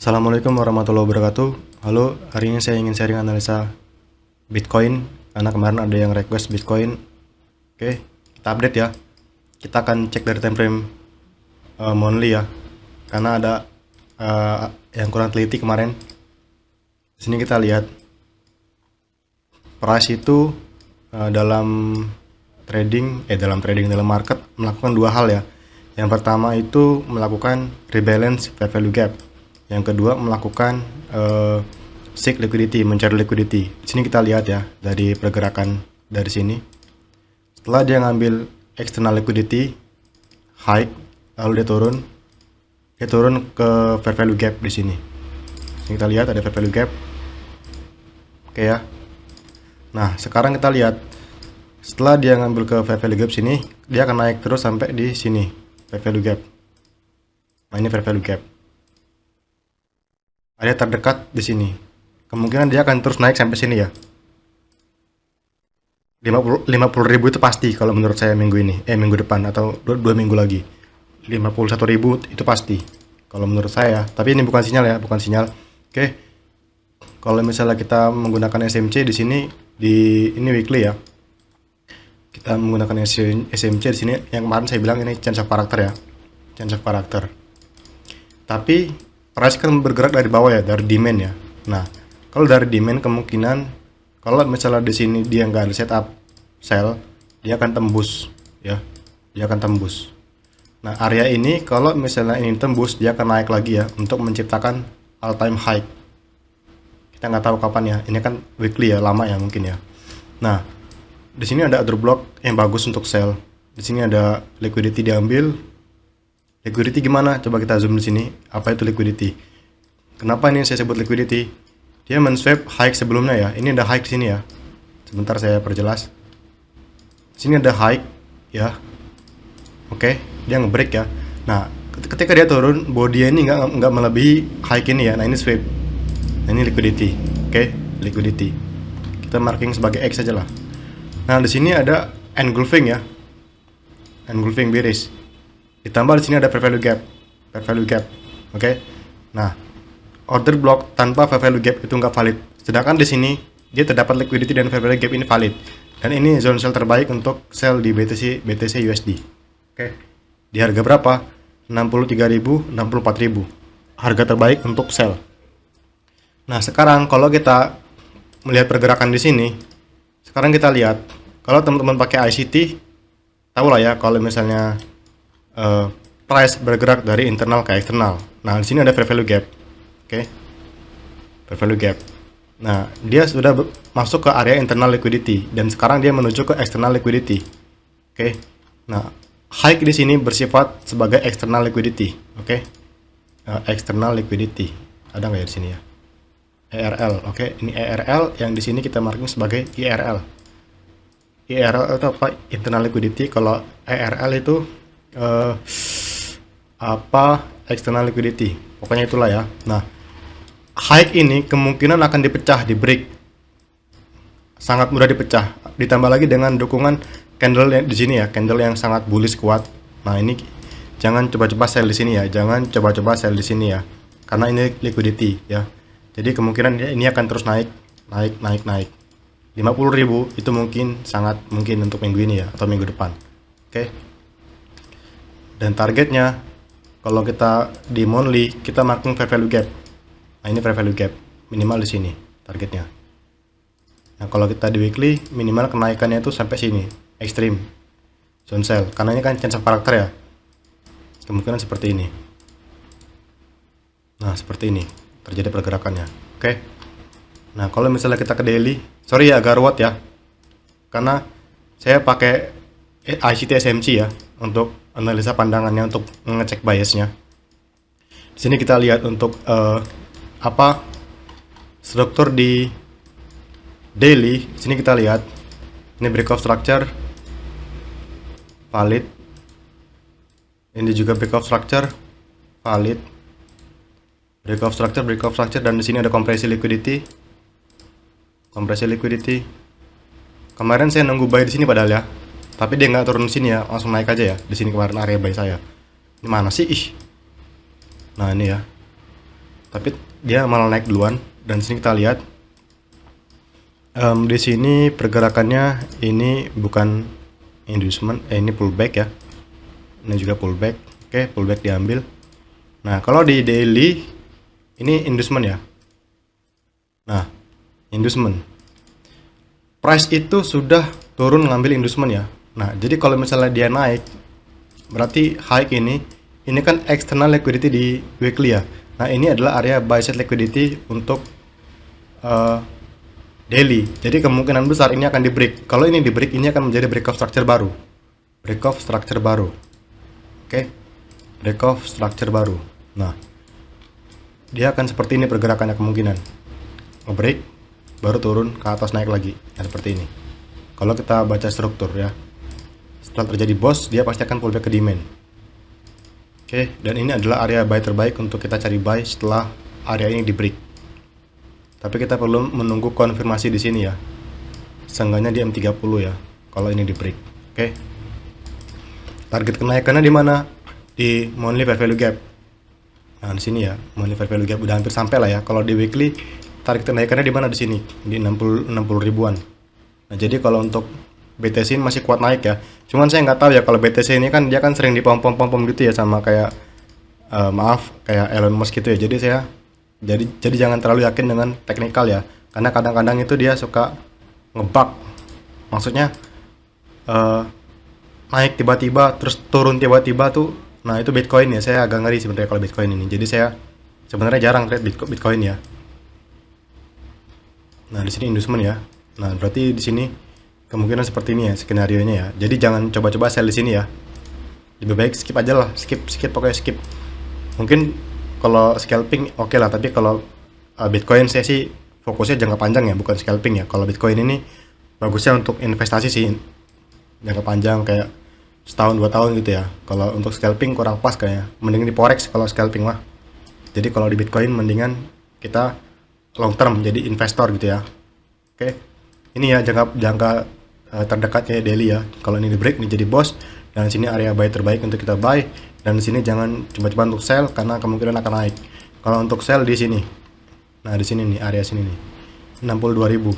Assalamualaikum warahmatullahi wabarakatuh. Halo, hari ini saya ingin sharing analisa Bitcoin karena kemarin ada yang request Bitcoin. Oke, kita update ya. Kita akan cek dari time frame monthly ya, karena ada yang kurang teliti kemarin. Di sini kita lihat price itu dalam market melakukan dua hal ya. Yang pertama itu melakukan rebalance fair value gap. Yang kedua melakukan seek liquidity, mencari liquidity. Di sini kita lihat ya dari pergerakan dari sini. Setelah dia ngambil external liquidity high, lalu dia turun ke fair value gap di sini. Sini kita lihat ada fair value gap. Oke ya. Nah, sekarang kita lihat setelah dia ngambil ke fair value gap sini, dia akan naik terus sampai di sini, fair value gap. Nah, ini fair value gap. Area terdekat di sini. Kemungkinan dia akan terus naik sampai sini ya. 50.000 itu pasti kalau menurut saya minggu depan atau 2 minggu lagi. 51.000 itu pasti kalau menurut saya. Tapi ini bukan sinyal ya, bukan sinyal. Oke. Kalau misalnya kita menggunakan SMC di sini ini weekly ya. Kita menggunakan SMC di sini yang kemarin saya bilang ini change of character ya. Change of character. Tapi price kan bergerak dari bawah ya, dari demand ya. Nah, kalau dari demand kemungkinan kalau misalnya di sini dia nggak ada setup sell, dia akan tembus ya. Dia akan tembus. Nah, area ini kalau misalnya ini tembus, dia akan naik lagi ya untuk menciptakan all time high. Kita nggak tahu kapan ya. Ini kan weekly ya, lama ya mungkin ya. Nah, di sini ada order block yang bagus untuk sell. Di sini ada liquidity diambil. Liquidity gimana? Coba kita zoom di sini. Apa itu liquidity? Kenapa ini saya sebut liquidity? Dia men-swap high sebelumnya ya. Ini ada high di sini ya. Sebentar saya perjelas. Di sini ada high ya. Oke, dia nge-break ya. Nah, ketika dia turun, body ini nggak melebihi high ini ya. Nah, ini swap. Nah, ini liquidity. Oke, liquidity. Kita marking sebagai X saja lah. Nah, di sini ada engulfing ya. Engulfing bearish. Ditambah di sini ada fair value gap. Fair value gap. Oke. Nah, order block tanpa fair value gap itu nggak valid. Sedangkan di sini dia terdapat liquidity dan fair value gap ini valid. Dan ini zone sell terbaik untuk sell di BTC USD. Oke. Di harga berapa? 63.000, 64.000. Harga terbaik untuk sell. Nah, sekarang kalau kita melihat pergerakan di sini, sekarang kita lihat kalau teman-teman pakai ICT, tahu lah ya kalau misalnya price bergerak dari internal ke eksternal. Nah, di sini ada fair value gap. Oke. Fair value gap. Nah, dia sudah masuk ke area internal liquidity dan sekarang dia menuju ke external liquidity. Oke. Nah, high di sini bersifat sebagai external liquidity. Oke. External liquidity. Ada nggak ya di sini ya? ERL. Oke, ini ERL yang di sini kita marking sebagai IRL. IRL itu apa? Internal liquidity. Kalau ERL itu external liquidity. Pokoknya itulah ya. Nah, high ini kemungkinan akan dipecah, di break. Sangat mudah dipecah. Ditambah lagi dengan dukungan candle yang di sini ya, candle yang sangat bullish kuat. Nah, ini jangan coba-coba sell di sini ya. Jangan coba-coba sell di sini ya. Karena ini liquidity ya. Jadi kemungkinan ini akan terus naik. 50.000 itu sangat mungkin untuk minggu ini ya atau minggu depan. Oke. Dan targetnya kalau kita di monthly kita marking fair value gap. Nah, ini fair value gap minimal di sini targetnya. Nah, kalau kita di weekly minimal kenaikannya itu sampai sini, extreme zone sell. Karena ini kan change of character ya. Kemungkinan seperti ini. Nah, seperti ini terjadi pergerakannya. Oke. Nah, kalau misalnya kita ke daily, sorry ya agak ruwet ya. Karena saya pakai ICT SMC ya untuk analisa pandangannya, untuk ngecek biasnya. Di sini kita lihat untuk struktur di daily. Di sini kita lihat ini breakout structure valid. Ini juga breakout structure valid. Breakout structure, dan di sini ada kompresi liquidity. Kemarin saya nunggu buy di sini padahal ya. Tapi dia nggak turun di sini ya, langsung naik aja ya. Di sini kemarin area buy saya. Ini mana sih? Nah, ini ya. tapi dia malah naik duluan. Dan sini kita lihat di sini pergerakannya ini bukan inducement, ini pullback ya. Ini juga pullback. Oke, pullback diambil. Nah, kalau di daily ini inducement ya. Nah, inducement. Price itu sudah turun ngambil inducement ya. Nah, jadi kalau misalnya dia naik, berarti high ini kan external liquidity di weekly ya. Nah, ini adalah area buy side liquidity untuk daily. Jadi kemungkinan besar ini akan di break. Kalau ini di break, ini akan menjadi break of structure baru. Break of structure baru. Oke. Break of structure baru. Nah, dia akan seperti ini pergerakannya kemungkinan. Nge-break, baru turun ke atas naik lagi. Nah, seperti ini. Kalau kita baca struktur ya. Setelah terjadi boss, dia pasti akan pullback ke demand. Oke, dan ini adalah area buy terbaik untuk kita cari buy setelah area ini di break. Tapi kita perlu menunggu konfirmasi di sini ya. Seenggaknya di M30 ya. Kalau ini di break. Oke. Target kenaikannya di mana? Di monthly fair value gap. Nah, di sini ya, monthly fair value gap udah hampir sampai lah ya. Kalau di weekly target kenaikannya di mana? Di sini, di 60 ribuan. Nah, jadi kalau untuk BTC ini masih kuat naik ya. Cuman saya nggak tahu ya, kalau BTC ini kan dia kan sering dipom-pom gitu ya, sama kayak kayak Elon Musk gitu ya. Jadi jangan terlalu yakin dengan teknikal ya, karena kadang-kadang itu dia suka ngebug. Maksudnya naik tiba-tiba terus turun tiba-tiba tuh. Nah, itu Bitcoin ya, saya agak ngeri sebenarnya kalau Bitcoin ini. Jadi saya sebenarnya jarang trade Bitcoin ya. Nah, di sini inducement ya. Nah, berarti di sini kemungkinan seperti ini ya skenarionya ya. Jadi jangan coba-coba sell di sini ya. Lebih baik skip aja lah, skip pokoknya skip. Mungkin kalau scalping oke lah, tapi kalau Bitcoin saya sih fokusnya jangka panjang ya, bukan scalping ya. Kalau Bitcoin ini bagusnya untuk investasi sih, jangka panjang kayak setahun 2 tahun gitu ya. Kalau untuk scalping kurang pas kayaknya, mending di forex kalau scalping mah. Jadi kalau di Bitcoin mendingan kita long term jadi investor gitu ya. Oke, ini ya jangka terdekatnya daily ya. Kalau ini di break ini jadi boss, dan sini area buy terbaik untuk kita buy. Dan di sini jangan coba-coba untuk sell karena kemungkinan akan naik. Kalau untuk sell di sini. Nah, di sini nih, area sini nih. 62.000.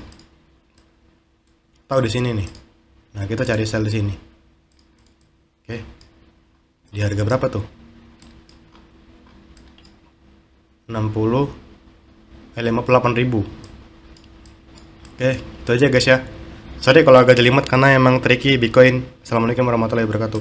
Tahu di sini nih. Nah, kita cari sell di sini. Oke. Di harga berapa tuh? 58.000. Oke, itu aja guys ya. Sorry kalau agak jelimet karena emang tricky Bitcoin. Assalamualaikum warahmatullahi wabarakatuh.